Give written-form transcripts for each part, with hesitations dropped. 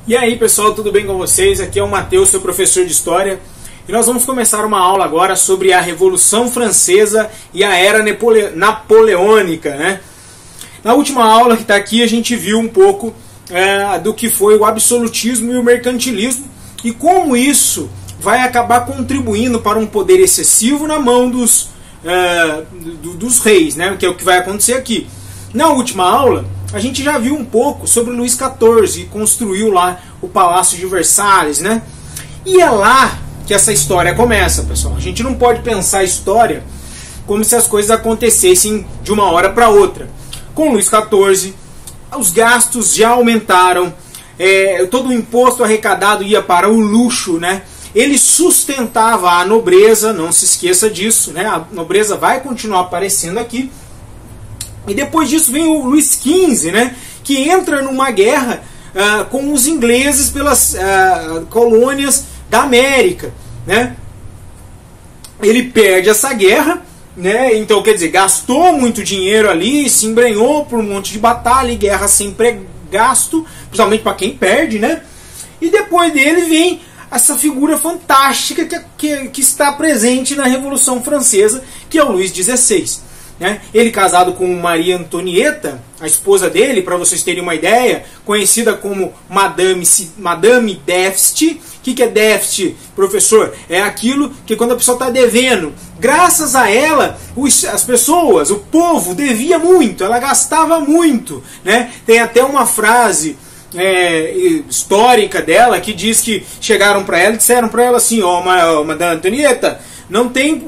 E aí pessoal, tudo bem com vocês? Aqui é o Matheus, seu professor de História, e nós vamos começar uma aula agora sobre a Revolução Francesa e a Era Napoleônica, né? Na última aula que está aqui a gente viu um pouco do que foi o absolutismo e o mercantilismo e como isso vai acabar contribuindo para um poder excessivo na mão dos reis, né? Que é o que vai acontecer aqui. Na última aula a gente já viu um pouco sobre Luís XIV e construiu lá o Palácio de Versalhes, né? E é lá que essa história começa, pessoal. A gente não pode pensar a história como se as coisas acontecessem de uma hora para outra. Com Luís XIV, os gastos já aumentaram, todo o imposto arrecadado ia para o luxo, né? Ele sustentava a nobreza, não se esqueça disso, né? A nobreza vai continuar aparecendo aqui. E depois disso vem o Luís XV, né, que entra numa guerra com os ingleses pelas colônias da América, né? Ele perde essa guerra, né? Então, quer dizer, gastou muito dinheiro ali, se embrenhou por um monte de batalha e guerra sempre é gasto, principalmente para quem perde, né? E depois dele vem essa figura fantástica que está presente na Revolução Francesa, que é o Luís XVI. Né? Ele casado com Maria Antonieta, a esposa dele, para vocês terem uma ideia, conhecida como Madame Déficit. O que é déficit, professor? É aquilo que quando a pessoa está devendo, graças a ela, as pessoas, o povo devia muito, ela gastava muito, né? Tem até uma frase histórica dela que diz que chegaram para ela e disseram para ela assim: Madame Antonieta,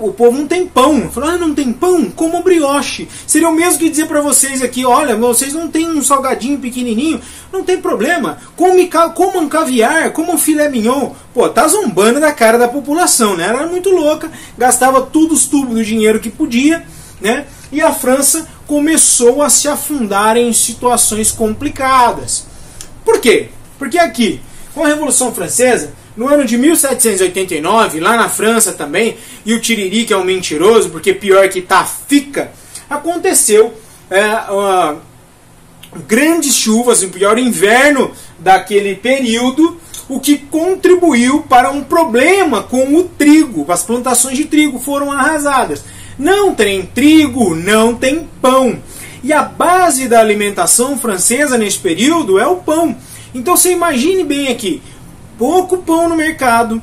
o povo não tem pão. Falou, não tem pão? Como brioche. Seria o mesmo que dizer para vocês aqui: olha, vocês não tem um salgadinho pequenininho, não tem problema, comam caviar, comam filé mignon. Pô, tá zombando da cara da população, né? Ela era muito louca, gastava tudo os tubos do dinheiro que podia, né? E a França começou a se afundar em situações complicadas. Por quê? Porque aqui, com a Revolução Francesa, no ano de 1789, lá na França também, e o Tiririca é um mentiroso, porque pior que tá fica, aconteceu grandes chuvas, o pior inverno daquele período, o que contribuiu para um problema com o trigo. As plantações de trigo foram arrasadas. Não tem trigo, não tem pão. E a base da alimentação francesa nesse período é o pão. Então você imagine bem aqui, pouco pão no mercado,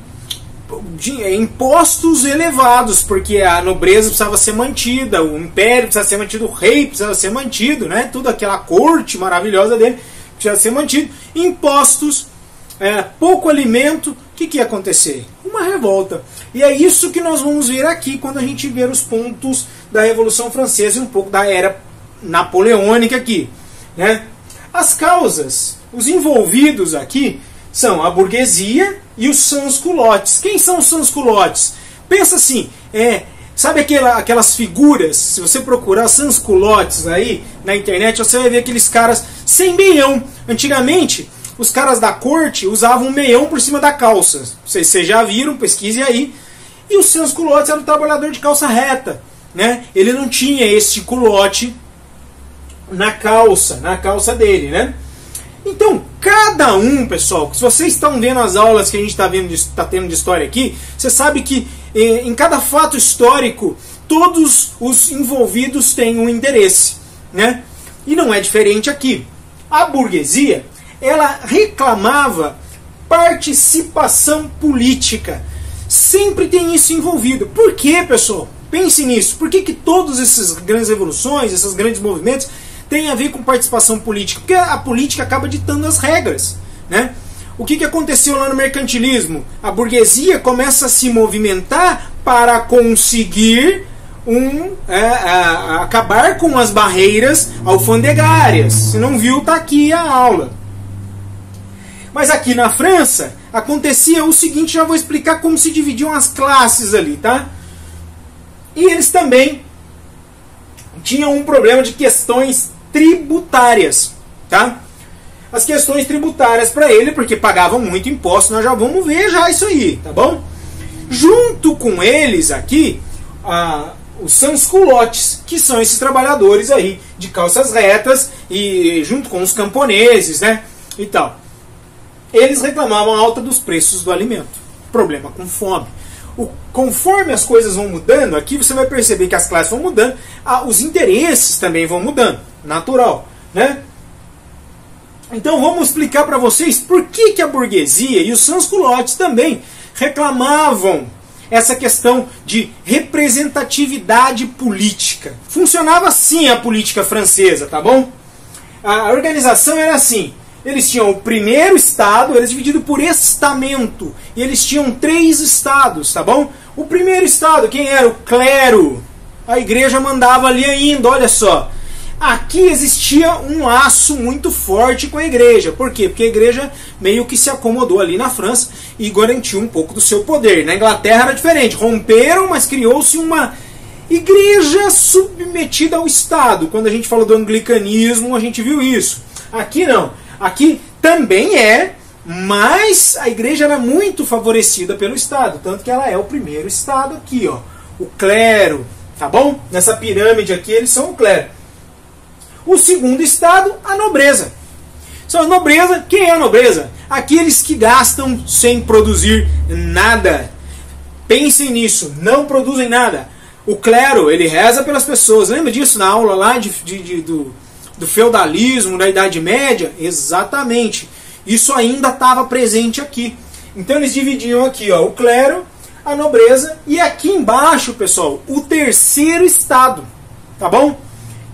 impostos elevados, porque a nobreza precisava ser mantida, o império precisava ser mantido, o rei precisava ser mantido, né? Toda aquela corte maravilhosa dele precisava ser mantido, impostos, pouco alimento. O que ia acontecer? Uma revolta. E é isso que nós vamos ver aqui quando a gente ver os pontos da Revolução Francesa e um pouco da Era Napoleônica aqui, né? As causas, os envolvidos aqui são a burguesia e os sans-culottes. Quem são os sans-culottes? Pensa assim, sabe aquelas figuras, se você procurar sans-culottes aí na internet, você vai ver aqueles caras sem meião. Antigamente, os caras da corte usavam um meião por cima da calça. Não sei se vocês já viram, pesquise aí. E o sans-culottes era o trabalhador de calça reta, né? Ele não tinha esse culote na calça dele, né? Então, cada um, pessoal, se vocês estão vendo as aulas que a gente está tendo de história aqui, você sabe que em cada fato histórico, todos os envolvidos têm um interesse, né? E não é diferente aqui. A burguesia, ela reclamava participação política. Sempre tem isso envolvido. Por quê, pessoal? Pense nisso. Por que todas essas grandes revoluções, esses grandes movimentos tem a ver com participação política? Porque a política acaba ditando as regras, né? O que aconteceu lá no mercantilismo? A burguesia começa a se movimentar para conseguir acabar com as barreiras alfandegárias. Se não viu, tá aqui a aula. Mas aqui na França acontecia o seguinte, já vou explicar como se dividiam as classes ali, tá? E eles também tinham um problema de questões tributárias, tá? As questões tributárias para ele, porque pagavam muito imposto, nós já vamos ver já isso aí, tá bom? Junto com eles aqui, os sans-culottes, que são esses trabalhadores aí de calças retas, e junto com os camponeses, né, e tal. eles reclamavam a alta dos preços do alimento. Problema com fome. Conforme as coisas vão mudando, aqui você vai perceber que as classes vão mudando, os interesses também vão mudando, natural, né? Então vamos explicar para vocês por que a burguesia e os sans-culottes também reclamavam essa questão de representatividade política. Funcionava assim a política francesa, tá bom? A organização era assim. Eles tinham o primeiro estado, eles dividido por estamento. E eles tinham 3 estados, tá bom? O primeiro estado, quem era? O clero. A igreja mandava ali ainda, olha só. Aqui existia um laço muito forte com a igreja. Por quê? Porque a igreja meio que se acomodou ali na França e garantiu um pouco do seu poder. Na Inglaterra era diferente. Romperam, mas criou-se uma igreja submetida ao Estado. Quando a gente falou do anglicanismo, a gente viu isso. Aqui não. Aqui também mas a igreja era muito favorecida pelo Estado. Tanto que ela é o primeiro Estado aqui, ó. O clero, tá bom? Nessa pirâmide aqui eles são o clero. O segundo estado, a nobreza. São a nobreza. Quem é a nobreza? Aqueles que gastam sem produzir nada. Pensem nisso, não produzem nada. O clero, ele reza pelas pessoas. Lembra disso na aula lá do feudalismo, da Idade Média? Exatamente. Isso ainda estava presente aqui. Então eles dividiam aqui, ó, o clero, a nobreza, e aqui embaixo, pessoal, o terceiro estado. Tá bom?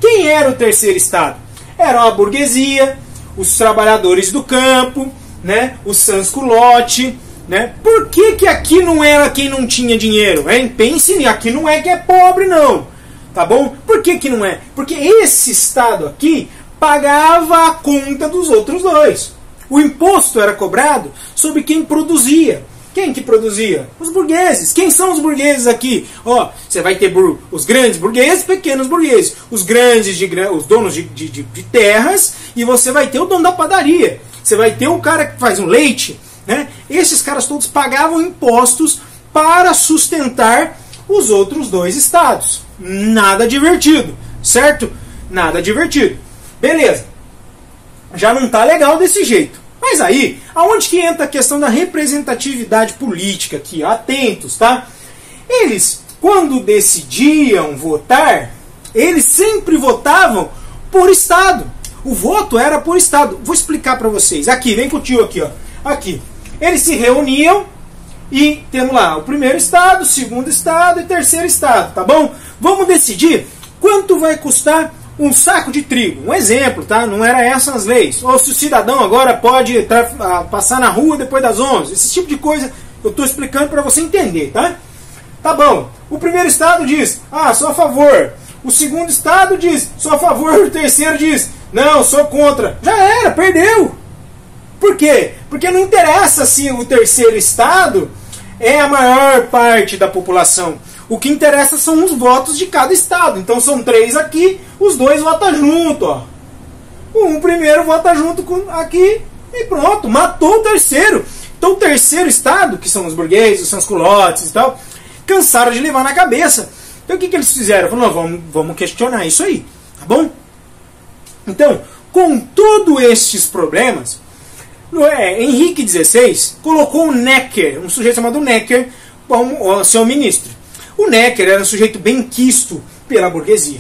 Quem era o terceiro estado? Era a burguesia, os trabalhadores do campo, né? Os sans-culottes, né? Por que aqui não era quem não tinha dinheiro? Hein? Pense, aqui não é que é pobre, não. Tá bom? Por que não é? Porque esse estado aqui pagava a conta dos outros dois. O imposto era cobrado sobre quem produzia. Quem que produzia? Os burgueses. Quem são os burgueses aqui? Ó, você vai ter os grandes burgueses, pequenos burgueses. Os grandes, os donos de terras, e você vai ter o dono da padaria. Você vai ter o cara que faz um leite, né? Esses caras todos pagavam impostos para sustentar os outros 2 estados. Nada divertido, certo? Nada divertido. Beleza. Já não tá legal desse jeito. Mas aí, aonde que entra a questão da representatividade política aqui? Atentos, tá? Eles, quando decidiam votar, eles sempre votavam por estado. O voto era por estado. Vou explicar para vocês. Aqui, vem com o tio aqui, ó. Aqui. Eles se reuniam e temos lá o primeiro estado, o segundo estado e terceiro estado, tá bom? Vamos decidir quanto vai custar um saco de trigo. Um exemplo, tá? Não era essas as leis. Ou se o cidadão agora pode passar na rua depois das 11. Esse tipo de coisa eu estou explicando para você entender, tá? Tá bom. O primeiro estado diz, sou a favor. O segundo estado diz, sou a favor. O terceiro diz, não, sou contra. Já era, perdeu. Por quê? Porque não interessa se o terceiro estado é a maior parte da população. O que interessa são os votos de cada estado. Então são 3 aqui, os 2 votam junto, ó. O primeiro vota junto aqui e pronto, matou o terceiro. Então o terceiro estado, que são os burgueses, os sans-culottes e tal, cansaram de levar na cabeça. Então o que eles fizeram? Falaram, vamos questionar isso aí, tá bom? Então, com todos estes problemas, Henrique XVI colocou o Necker, um sujeito chamado Necker, como seu ministro. O Necker era um sujeito benquisto pela burguesia.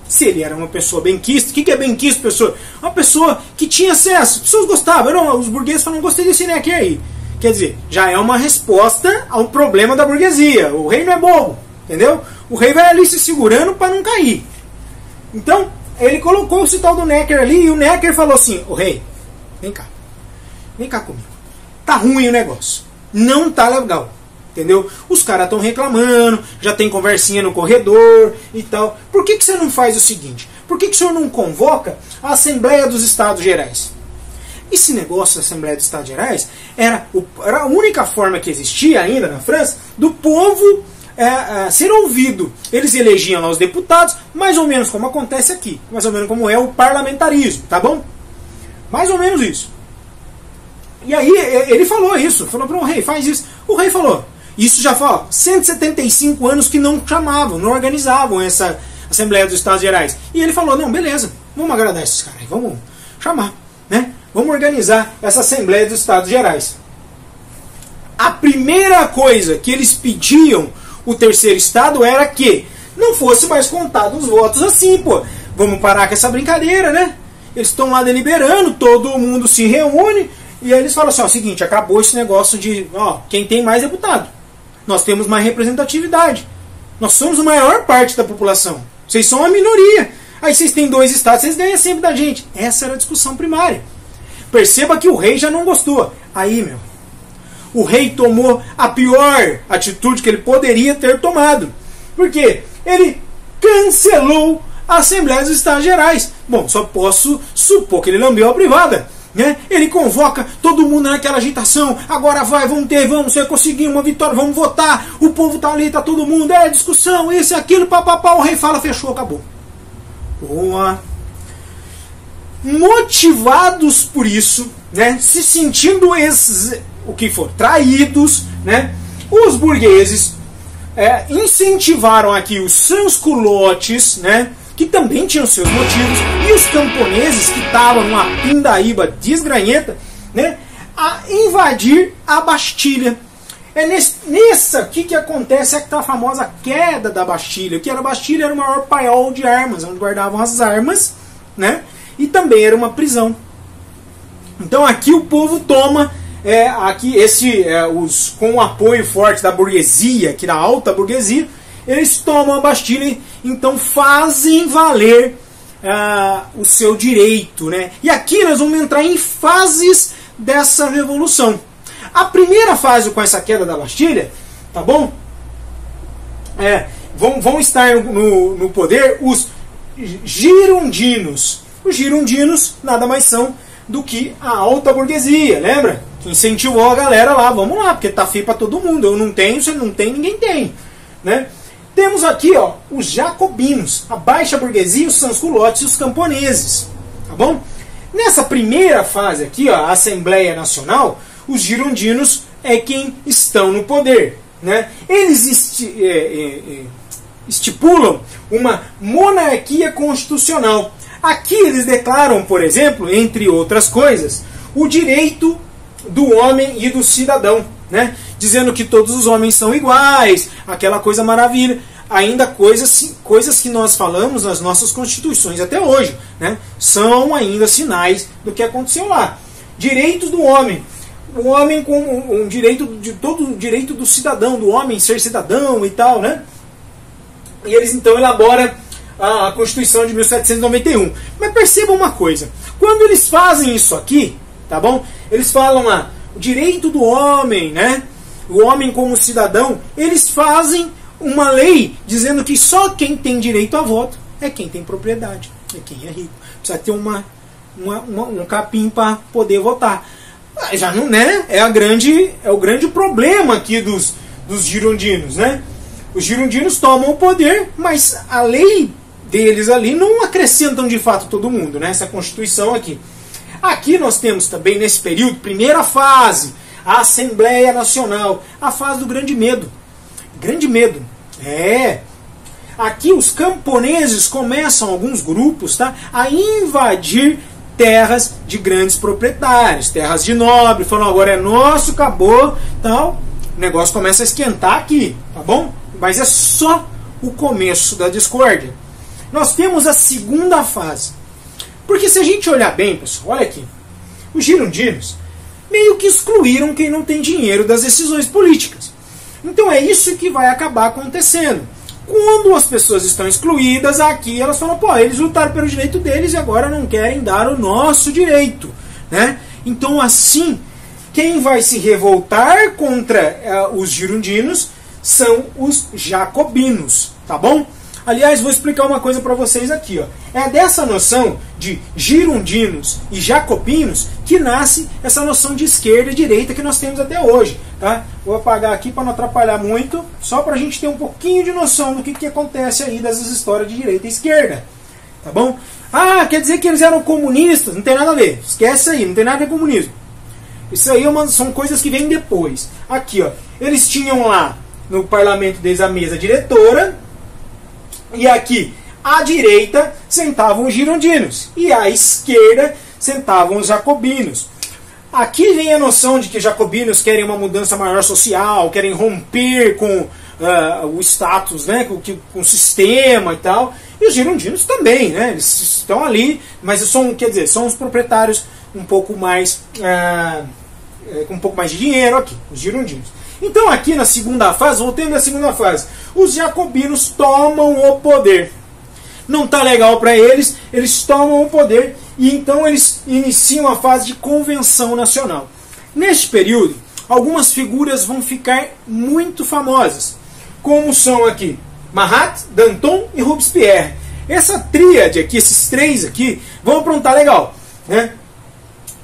Se ele era uma pessoa benquista, o que é benquisto, pessoa? Uma pessoa que tinha acesso, as pessoas gostavam. Não, os burgueses falaram, não gostei desse Necker aí. Quer dizer, já é uma resposta ao problema da burguesia. O rei não é bobo, entendeu? O rei vai ali se segurando para não cair. Então, ele colocou esse tal do Necker ali, e o Necker falou assim, o rei, vem cá comigo. Tá ruim o negócio, não tá legal. Entendeu? Os caras estão reclamando, já tem conversinha no corredor e tal. Por que você não faz o seguinte? Por que o senhor não convoca a Assembleia dos Estados Gerais? Esse negócio da Assembleia dos Estados Gerais era a única forma que existia ainda na França do povo ser ouvido. Eles elegiam lá os deputados, mais ou menos como acontece aqui, mais ou menos como é o parlamentarismo, tá bom? Mais ou menos isso. E aí ele falou isso, falou para o rei, faz isso. O rei falou. Isso já fala 175 anos que não chamavam, não organizavam essa Assembleia dos Estados Gerais. E ele falou, não, beleza, vamos agradar esses caras, vamos chamar, né? vamos organizar essa Assembleia dos Estados Gerais. A primeira coisa que eles pediam o terceiro estado era que não fosse mais contado os votos assim, pô. Vamos parar com essa brincadeira, né? Eles estão lá deliberando, todo mundo se reúne e aí eles falam assim, ó, seguinte, acabou esse negócio de, ó, quem tem mais deputado. Nós temos mais representatividade. Nós somos a maior parte da população. Vocês são a minoria. Aí vocês têm 2 estados, vocês ganham sempre da gente. Essa era a discussão primária. Perceba que o rei já não gostou. Aí, meu, o rei tomou a pior atitude que ele poderia ter tomado. Por quê? Ele cancelou a Assembleia dos Estados Gerais. Bom, só posso supor que ele lambeu a privada, né? Ele convoca todo mundo naquela agitação. Agora vai, vamos conseguir uma vitória, vamos votar. O povo tá ali, tá todo mundo. É discussão, isso e aquilo, papapá. O rei fala, fechou, acabou. Boa. Motivados por isso, né? Se sentindo o que for, traídos, né? Os burgueses incentivaram aqui os sans-culottes, né? Que também tinham seus motivos, e os camponeses que estavam numa pindaíba desgranhenta, né? A invadir a Bastilha. É nessa aqui que acontece a famosa queda da Bastilha, que a Bastilha era o maior paiol de armas, onde guardavam as armas, né? E também era uma prisão. Então aqui o povo toma com o apoio forte da burguesia, que da alta burguesia, eles tomam a Bastilha, então fazem valer o seu direito, né? E aqui nós vamos entrar em fases dessa revolução. A primeira fase com essa queda da Bastilha, tá bom? Vão estar no poder os girondinos. Os girondinos nada mais são do que a alta burguesia, lembra? Que incentivou a galera lá, vamos lá, porque tá feio para todo mundo. Eu não tenho, você não tem, ninguém tem, né? Temos aqui, ó, os jacobinos, a baixa burguesia, os sans-culottes e os camponeses, tá bom? Nessa primeira fase aqui, ó, a Assembleia Nacional, os girondinos é quem estão no poder, né? Eles estipulam uma monarquia constitucional. Aqui eles declaram, por exemplo, entre outras coisas, o direito do homem e do cidadão, né? Dizendo que todos os homens são iguais, aquela coisa maravilha, ainda coisas que nós falamos nas nossas constituições até hoje, né? São ainda sinais do que aconteceu lá. Direitos do homem, o homem com um direito de todo o direito do cidadão, do homem ser cidadão e tal, né? E eles então elaboram a Constituição de 1791. Mas percebam uma coisa, quando eles fazem isso aqui, tá bom? Eles falam lá, o direito do homem, né? O homem como cidadão, eles fazem uma lei dizendo que só quem tem direito a voto é quem tem propriedade, é quem é rico. Precisa ter um capim para poder votar. Já não, né? É o grande problema aqui dos girondinos, né? Os girondinos tomam o poder, mas a lei deles ali não acrescentam de fato todo mundo, né? Essa Constituição aqui. Aqui nós temos também nesse período, primeira fase, a Assembleia Nacional, a fase do grande medo. Grande medo. Aqui os camponeses começam, alguns grupos, tá, a invadir terras de grandes proprietários, terras de nobre, falam agora é nosso, acabou, tal. O negócio começa a esquentar aqui, tá bom? Mas é só o começo da discórdia. Nós temos a segunda fase. Porque se a gente olhar bem, pessoal, olha aqui, os girondinos meio que excluíram quem não tem dinheiro das decisões políticas. Então é isso que vai acabar acontecendo. Quando as pessoas estão excluídas, aqui elas falam, pô, eles lutaram pelo direito deles e agora não querem dar o nosso direito, né? Então assim, quem vai se revoltar contra os girondinos são os jacobinos, tá bom? Aliás, vou explicar uma coisa para vocês aqui, ó. É dessa noção de girondinos e jacobinos que nasce essa noção de esquerda e direita que nós temos até hoje, tá? Vou apagar aqui para não atrapalhar muito, só para a gente ter um pouquinho de noção do que acontece aí dessas histórias de direita e esquerda, tá bom? Ah, quer dizer que eles eram comunistas? Não tem nada a ver, esquece aí, não tem nada a ver com comunismo. Isso aí são coisas que vêm depois. Aqui, ó, eles tinham lá no parlamento deles a mesa diretora, e aqui, à direita, sentavam os girondinos. E à esquerda, sentavam os jacobinos. Aqui vem a noção de que jacobinos querem uma mudança maior social, querem romper com o status, né, com o sistema e tal. E os girondinos também, né, eles estão ali, mas são, quer dizer, são os proprietários um pouco mais com um pouco mais de dinheiro aqui, os girondinos. Então aqui na segunda fase, voltando à segunda fase, os jacobinos tomam o poder. Não está legal para eles, eles tomam o poder e então eles iniciam a fase de convenção nacional. Neste período, algumas figuras vão ficar muito famosas, como são aqui Marat, Danton e Robespierre. Essa tríade aqui, esses três aqui, vão aprontar legal, né?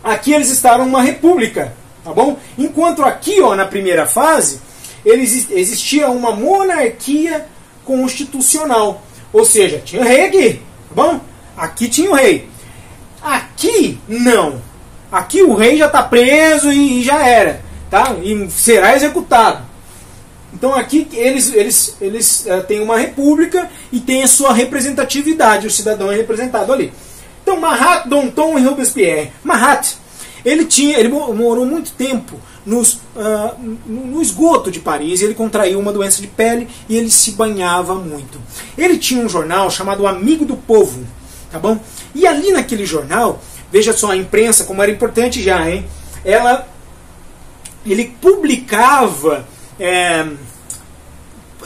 Aqui eles estavam numa república, tá bom? Enquanto aqui, ó, na primeira fase, existia uma monarquia constitucional. Ou seja, tinha rei aqui, tá bom? Aqui tinha o rei. Aqui, não. Aqui o rei já está preso e já era, tá? E será executado. Então aqui eles têm uma república e têm a sua representatividade. O cidadão é representado ali. Então Marat, Danton e Robespierre. Marat, ele morou muito tempo no esgoto de Paris. Ele contraiu uma doença de pele e ele se banhava muito. Ele tinha um jornal chamado Amigo do Povo, tá bom? E ali naquele jornal, veja só a imprensa como era importante já, hein? Ele publicava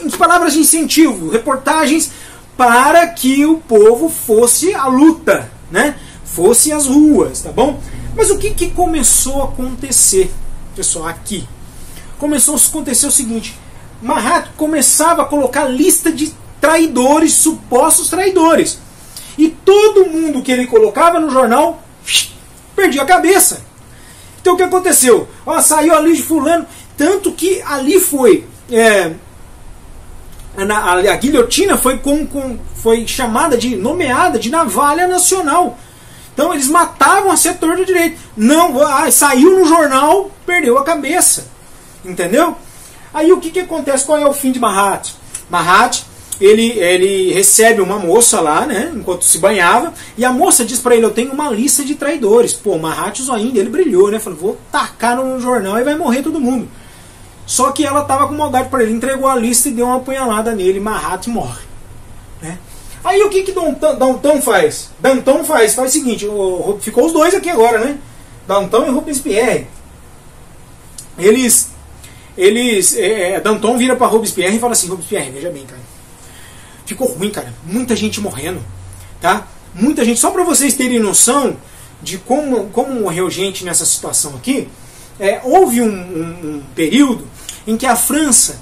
em palavras de incentivo, reportagens para que o povo fosse à luta, né? Fosse às ruas, tá bom? Mas o que começou a acontecer, pessoal, aqui? Começou a acontecer o seguinte: Marat começava a colocar lista de traidores, supostos traidores. E todo mundo que ele colocava no jornal perdia a cabeça. Então o que aconteceu? Ó, saiu ali de fulano, tanto que ali foi a guilhotina foi nomeada de navalha nacional. Então eles matavam a setor do direito. Não, saiu no jornal, perdeu a cabeça. Entendeu? Aí o que acontece? Qual é o fim de Marat? Marat, ele recebe uma moça lá, né, enquanto se banhava, e a moça diz para ele: eu tenho uma lista de traidores. Pô, Marat, o zoinho dele brilhou, né? Falou: vou tacar no jornal e vai morrer todo mundo. Só que ela estava com maldade para ele, entregou a lista e deu uma apunhalada nele, Marat morre, né? Aí o que Danton faz? Danton faz o seguinte, ficou os dois aqui agora, né? Danton e Robespierre. Danton vira para Robespierre e fala assim: Robespierre, veja bem, cara, ficou ruim, cara, muita gente morrendo, tá? Muita gente, só para vocês terem noção de como morreu gente nessa situação aqui. Houve um período em que a França,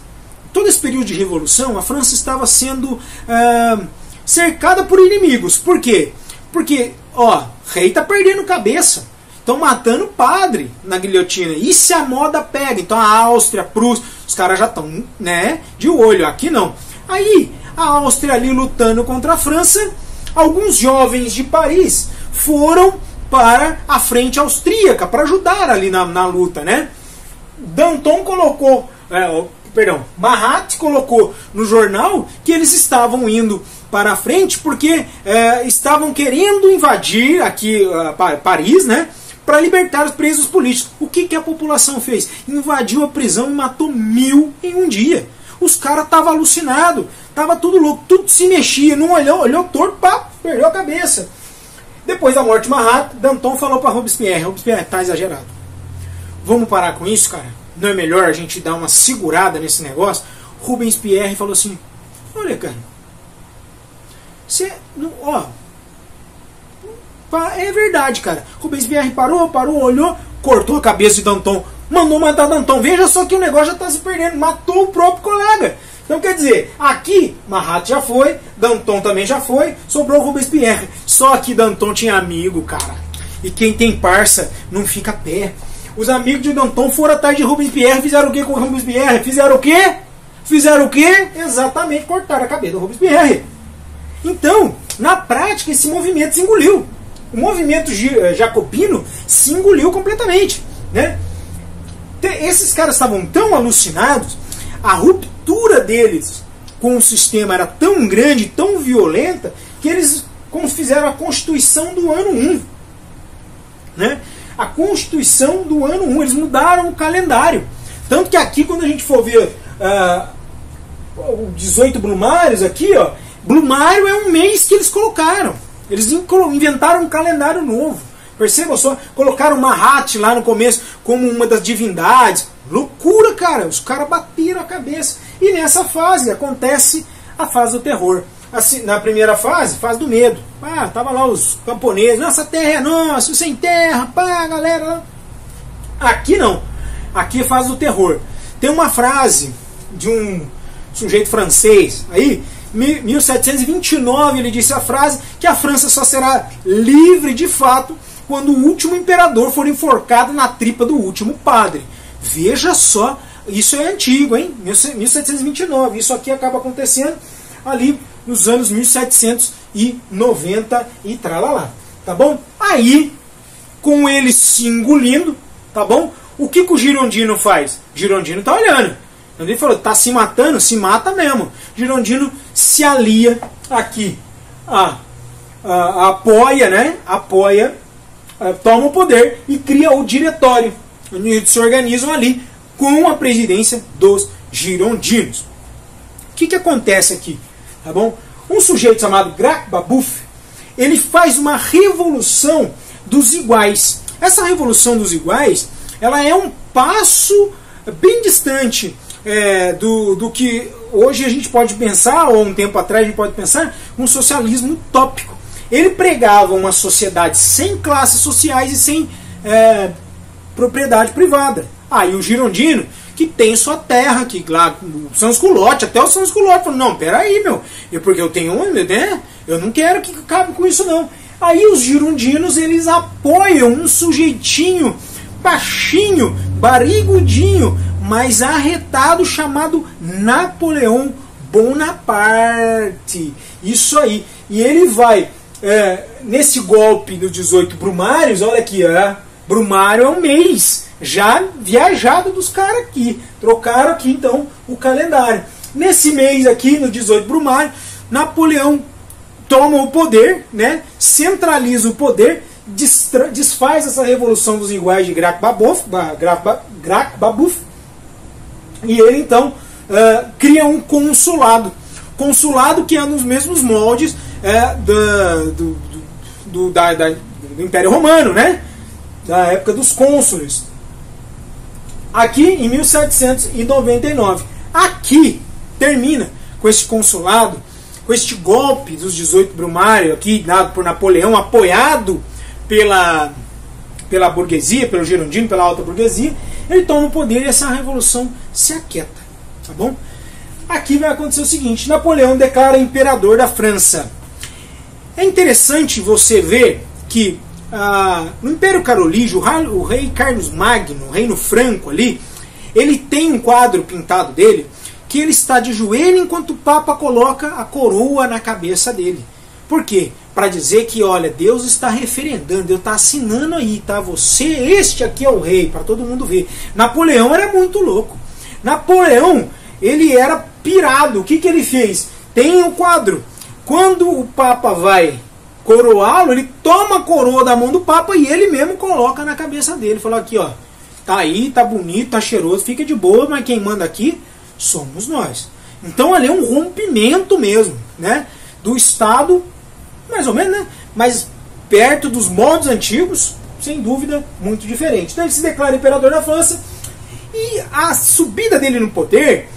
todo esse período de revolução, a França estava sendo cercada por inimigos. Por quê? Porque, ó, rei tá perdendo cabeça, estão matando padre na guilhotina. E se a moda pega? Então a Áustria, a Prússia, os caras já estão, né, de olho. Aqui não. Aí a Áustria ali lutando contra a França, alguns jovens de Paris foram para a frente austríaca para ajudar ali na luta, né? Danton colocou, Marat colocou no jornal que eles estavam indo para a frente porque estavam querendo invadir aqui Paris, né? Para libertar os presos políticos. O que a população fez? Invadiu a prisão e matou 1000 em um dia. Os caras estavam alucinados, tava tudo louco, tudo se mexia, não olhou torto, pá, perdeu a cabeça. Depois da morte de Marat, Danton falou para Robespierre: Robespierre, tá exagerado. Vamos parar com isso, cara? Não é melhor a gente dar uma segurada nesse negócio? Robespierre falou assim: olha, cara, você, é verdade, cara. Robespierre parou, olhou, cortou a cabeça de Danton, mandou matar Danton. Veja só que o negócio já está se perdendo, matou o próprio colega. Então quer dizer, aqui Marat já foi, Danton também já foi, sobrou Robespierre. Só que Danton tinha amigo, cara. E quem tem parça não fica a pé. Os amigos de Danton foram atrás de Robespierre, fizeram o que com Robespierre? Fizeram o quê? Fizeram o quê? Exatamente, cortaram a cabeça do Robespierre. Então, na prática, esse movimento se engoliu. O movimento jacobino se engoliu completamente, né? Esses caras estavam tão alucinados, a ruptura deles com o sistema era tão grande, tão violenta, que eles fizeram a Constituição do ano 1. né? A Constituição do ano 1, eles mudaram o calendário. Tanto que aqui, quando a gente for ver o 18 Brumários aqui, ó, Brumário é um mês que eles colocaram. Eles inventaram um calendário novo. Perceba só, colocaram Mahat lá no começo como uma das divindades. Loucura, cara. Os caras bateram a cabeça. E nessa fase acontece a fase do terror. Assim, na primeira fase, fase do medo. Tava lá os camponeses. Nossa terra é nossa, sem terra, galera. Aqui não. Aqui é fase do terror. Tem uma frase de um sujeito francês aí, 1729, ele disse a frase que a França só será livre de fato quando o último imperador for enforcado na tripa do último padre. Veja só, isso é antigo, hein? 1729. Isso aqui acaba acontecendo ali nos anos 1790 e tralalá. Tá bom? Aí, com ele se engolindo, tá bom? O que o Girondino faz? Girondino tá olhando. Ele falou, tá se matando? Se mata mesmo. Girondino se alia aqui. Apoia, né? Apoia, toma o poder e cria o diretório. Eles se organizam ali com a presidência dos girondinos. O que acontece aqui? Tá bom? Um sujeito chamado Grac Babeuf, ele faz uma revolução dos iguais. Essa revolução dos iguais, ela é um passo bem distante do que hoje a gente pode pensar, ou um tempo atrás a gente pode pensar, um socialismo utópico. Ele pregava uma sociedade sem classes sociais e sem propriedade privada. E o girondino, que tem sua terra, que lá o Sans-Culotte, até o Sans-Culotte falou, não, peraí, porque eu tenho né? Eu não quero que acabe com isso não. Aí os girondinos, eles apoiam um sujeitinho baixinho, barrigudinho, mas arretado, chamado Napoleão Bonaparte. Isso aí. E ele vai, nesse golpe do 18 Brumários, olha aqui, Brumário é um mês já viajado dos caras aqui. Trocaram aqui então o calendário. Nesse mês aqui, no 18 Brumário, Napoleão toma o poder, né? Centraliza o poder, desfaz essa revolução dos iguais de Grac Babeuf, e ele então cria um consulado. Consulado que é nos mesmos moldes do Império Romano, né? Da época dos cônsules. Aqui em 1799. Aqui termina com esse consulado, com este golpe dos 18 Brumário, aqui dado por Napoleão, apoiado pela burguesia, pelo girondino, pela alta burguesia. Ele toma o poder e essa revolução se aquieta. Tá bom? Aqui vai acontecer o seguinte: Napoleão declara imperador da França. É interessante você ver que no Império Carolígio, o rei Carlos Magno, o reino franco ali, ele tem um quadro pintado dele que ele está de joelho enquanto o Papa coloca a coroa na cabeça dele. Por quê? Para dizer que, olha, Deus está referendando, Deus está assinando aí, tá? Este aqui é o rei, para todo mundo ver. Napoleão era muito louco. Napoleão, ele era pirado. O que ele fez? Tem um quadro. Quando o Papa vai coroá-lo, ele toma a coroa da mão do Papa e ele mesmo coloca na cabeça dele. Falou aqui, ó, tá aí, tá bonito, tá cheiroso, fica de boa, mas quem manda aqui somos nós. Então ali é um rompimento mesmo, né? Do Estado, mais ou menos, né? Mas perto dos modos antigos, sem dúvida, muito diferente. Então ele se declara imperador da França e a subida dele no poder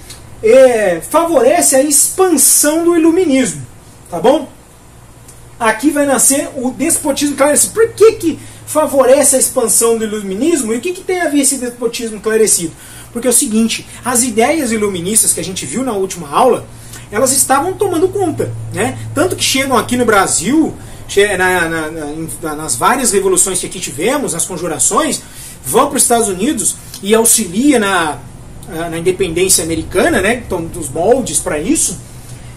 favorece a expansão do iluminismo, tá bom? Aqui vai nascer o despotismo esclarecido. Por que favorece a expansão do iluminismo? E o que tem a ver esse despotismo esclarecido? Porque é o seguinte, as ideias iluministas que a gente viu na última aula, elas estavam tomando conta, né? Tanto que chegam aqui no Brasil, nas várias revoluções que aqui tivemos, nas conjurações, vão para os Estados Unidos e auxilia na independência americana, né? Então, dos moldes para isso.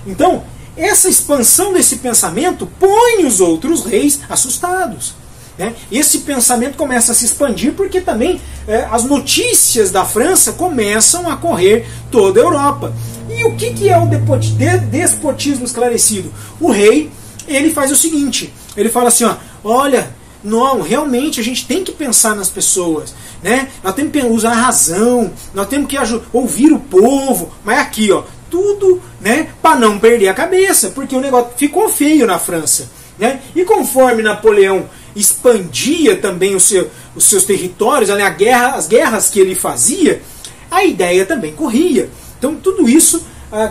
Então, essa expansão desse pensamento põe os outros reis assustados, né? Esse pensamento começa a se expandir porque também as notícias da França começam a correr toda a Europa. E o que é o despotismo esclarecido? O rei, ele faz o seguinte, ele fala assim, ó, olha, não, realmente a gente tem que pensar nas pessoas, né? Nós temos que usar a razão, nós temos que ouvir o povo, mas aqui, ó, tudo, né, para não perder a cabeça, porque o negócio ficou feio na França, né? E conforme Napoleão expandia também os seus territórios, né, as guerras que ele fazia, a ideia também corria. Então tudo isso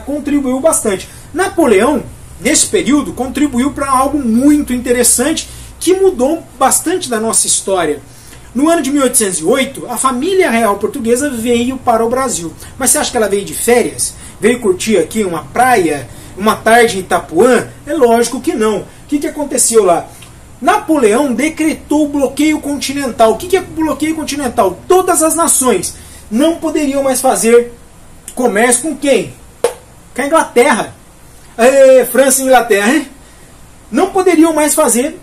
contribuiu bastante. Napoleão, nesse período, contribuiu para algo muito interessante que mudou bastante da nossa história. No ano de 1808, a família real portuguesa veio para o Brasil. Mas você acha que ela veio de férias? Veio curtir aqui uma praia, uma tarde em Itapuã? É lógico que não. O que aconteceu lá? Napoleão decretou o bloqueio continental. O que é bloqueio continental? Todas as nações não poderiam mais fazer comércio com quem? Com a Inglaterra. França e Inglaterra, hein? Não poderiam mais fazer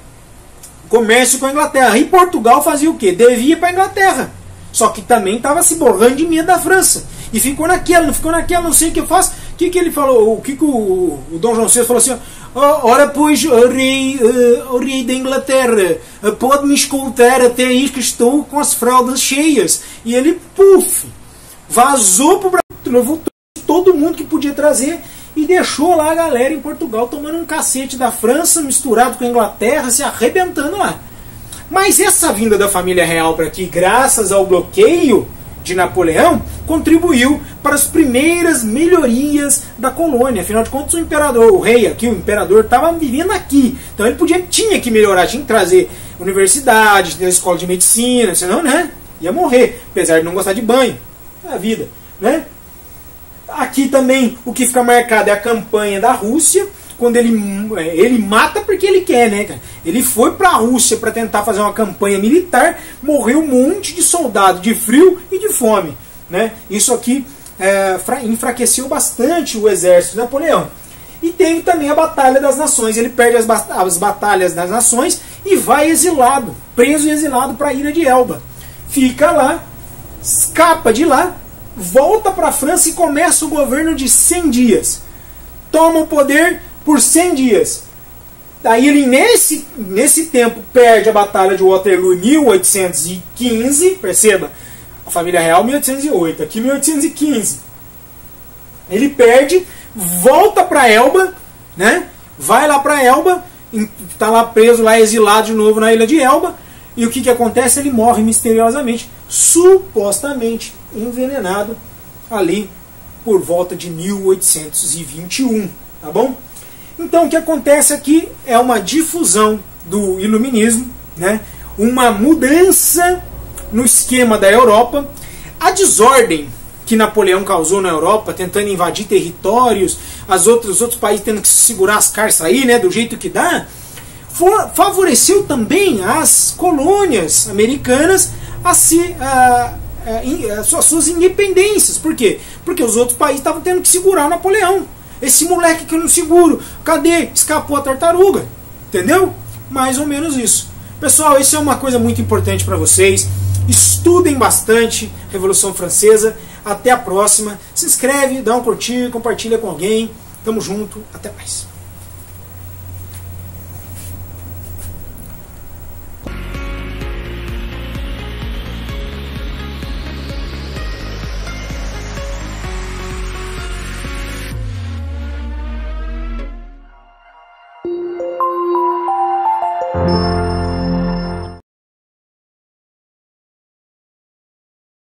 comércio com a Inglaterra. E Portugal fazia o quê? Devia para a Inglaterra. Só que também estava se borrando de medo da França. E ficou naquela, não sei o que eu faço. O que ele falou? O que o Dom João VI falou assim? Ora, pois, o rei da Inglaterra, pode me escutar até aí que estou com as fraldas cheias. E ele, puf, vazou para o Brasil, levou todo mundo que podia trazer e deixou lá a galera em Portugal tomando um cacete da França, misturado com a Inglaterra, se arrebentando lá. Mas essa vinda da família real para aqui, graças ao bloqueio de Napoleão, contribuiu para as primeiras melhorias da colônia. Afinal de contas, o imperador, o rei aqui, o imperador, estava vivendo aqui. Então ele tinha que melhorar, tinha que trazer universidade, ter escola de medicina, senão, né, ia morrer, apesar de não gostar de banho. É a vida, né? Aqui também o que fica marcado é a campanha da Rússia, quando ele mata porque ele quer, né, cara? Ele foi para a Rússia para tentar fazer uma campanha militar, morreu um monte de soldado de frio e de fome, né? Isso aqui enfraqueceu bastante o exército de Napoleão. E teve também a Batalha das Nações. Ele perde as batalhas das nações e vai exilado, preso e exilado para a Ilha de Elba. Fica lá, escapa de lá, volta para a França e começa o governo de 100 dias. Toma o poder por 100 dias. Daí ele, nesse tempo, perde a Batalha de Waterloo em 1815. Perceba, a família real 1808, aqui 1815. Ele perde, volta para Elba, né? Vai lá para Elba, está lá preso, lá exilado de novo na Ilha de Elba. E o que acontece? Ele morre misteriosamente, supostamente envenenado ali por volta de 1821, tá bom? Então o que acontece aqui é uma difusão do iluminismo, né? Uma mudança no esquema da Europa, a desordem que Napoleão causou na Europa, tentando invadir territórios, os outros países tendo que segurar as carças aí, né, do jeito que dá, favoreceu também as colônias americanas as suas independências. Por quê? Porque os outros países estavam tendo que segurar o Napoleão. Esse moleque que eu não seguro, cadê? Escapou a tartaruga. Entendeu? Mais ou menos isso. Pessoal, isso é uma coisa muito importante para vocês. Estudem bastante Revolução Francesa. Até a próxima. Se inscreve, dá um curtir, compartilha com alguém. Tamo junto. Até mais.